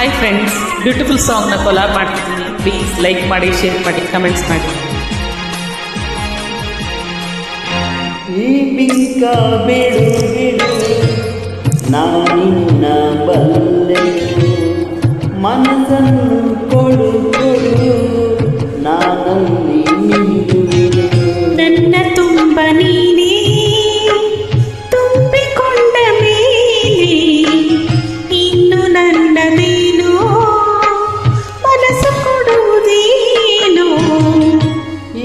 Hi friends, beautiful ಸಾಂಗ್ನ collab ಮಾಡ್ತಿದ್ದೀನಿ. Please like ಮಾಡಿ, share ಮಾಡಿ, ಕಮೆಂಟ್ಸ್ ಮಾಡಿ. ಈ ಬಿಂಕ ಬಿಡು ಬಿಡು ನಾನಿನ್ನ ಬಲ್ಲೆ, ಮನಸ್ಸನ್ನು ಕೊಡು ಕೊಡು ನಾನಲ್ಲಿ ನಿಲ್ಲುವೆನು. ನನ್ನ ತುಂಬ ನೀನೇ ತುಂಬಿಕೊಂಡ ಮೇಲೆ ಇನ್ನು ನನ್ನದೇನು ಮನಸ್ಸು ಕೊಡುವುದೇನು.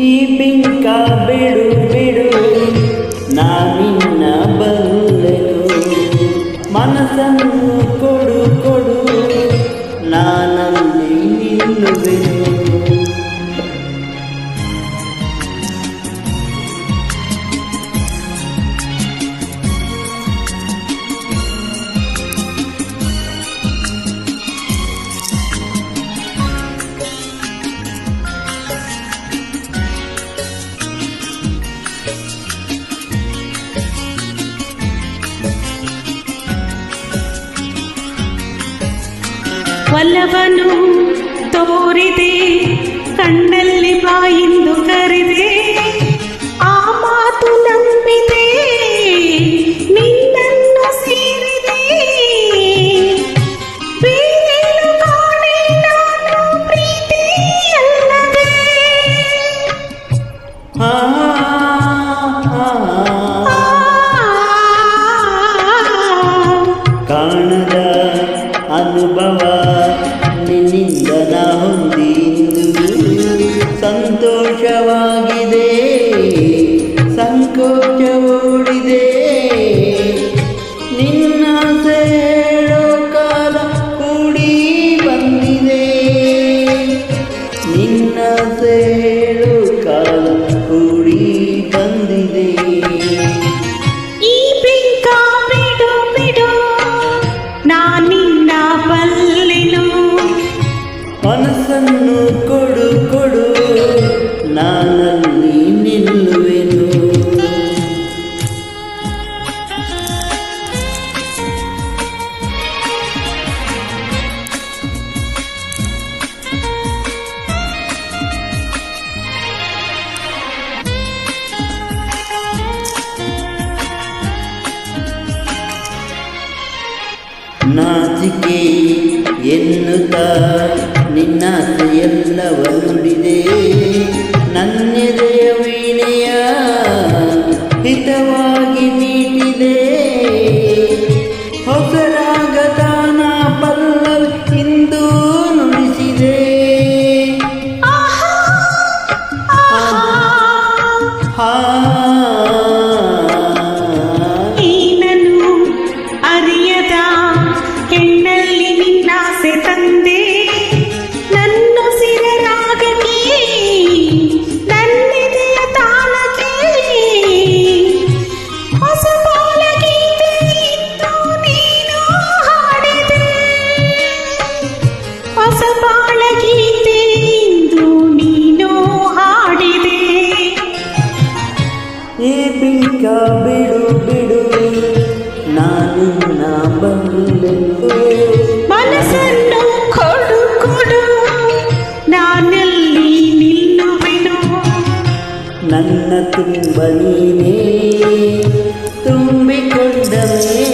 ಈ ಬಿಂಕ ಬಿಡು ಬಿಡು ನಾನಿನ್ನ ಬಲ್ಲೆನು, ಮನಸ್ಸನ್ನು ಕೊಡು ಕೊಡು ನಾನಲ್ಲಿ ನಿಲ್ಲುವೆನು. ಒಲವನು ತೋರಿದೆ, ಕಣ್ಣಲ್ಲಿ ಬಾಯಿಂದು ಕರೆದೆ, ಆ ಮಾತು ನಂಬಿದೆ, ನಿನ್ನನ್ನು ಸೇರಿದೆ. ಬೇರೇನು ಕಾಣೆ ನಾನು ಪ್ರೀತಿಯಲ್ಲದೆ. ಕಾಣದ ಅನುಭವ ನಿನ್ನಿಂದ ನಾ ಹೊಂದಿದ್ದು, ಸಂತೋಷವಾಗಿದೆ, ಸಂಕೋಚ ಓಡಿದೆ. ನಿನ್ನ ಸೇಳೋ ಕಾಲ ಕೂಡಿ ಬಂದಿದೆ, ನಿನ್ನ ಸೇಳೋ ಕಾಲ ಕೂಡಿ ಬಂದಿದೆ. ಈ ಬಿಂಕ ಬಿಡು ಬಿಡು ನಾನಿನ್ನ ಬಲ್ಲೆನು, ಮನಸ್ಸನ್ನು ಕೊಡು ಕೊಡು ನಾನಲ್ಲಿ ನಿಲ್ಲುವೆನು. ನಾಚಿಕೆ ಎನ್ನುತ್ತಾ ನಿನ್ನಾಸೆಯೆಲ್ಲವ ನುಡಿದೆ, ನನ್ನೆದೆಯ ವೀಣೆಯ ಹಿತವಾಗಿ ನೀಟಿದೆ. ಹೊಸ ರಾಗದಾನ ಪಲ್ಲವಿ ಇಂದು ನುಡಿಸಿದೆ. ಏನನ್ನು ಅರಿಯದ ಹೆಣ್ಣಲ್ಲಿ ನಿನ್ನಾಸೆ ತಂದೆ, ನನ್ನ ಸಿರರಾಗಕ್ಕೆ ನನ್ನೆದೆಯ ತಾಳಕ್ಕೆ ಹೊಸ ಬಾಳ ಗೀತೆ ಇಂದು ನೀನು ಹಾಡಿದೆ, ಹೊಸ ಬಾಳ ಗೀತೆ ಇಂದು ನೀನು ಹಾಡಿದೆ. ಈ ಬಿಂಕ ಬಿಡು ಬಿಡು ನಾನು ನಾ ಬಲ್ಲೆನು, ಮನಸ್ಸನ್ನು ಕೊಡು ಕೊಡು ನಾನಲ್ಲಿ ನಿಲ್ಲುವೆನು. ನನ್ನ ತುಂಬ ನೀನೇ ತುಂಬಿಕೊಂಡ ಮೇಲೆ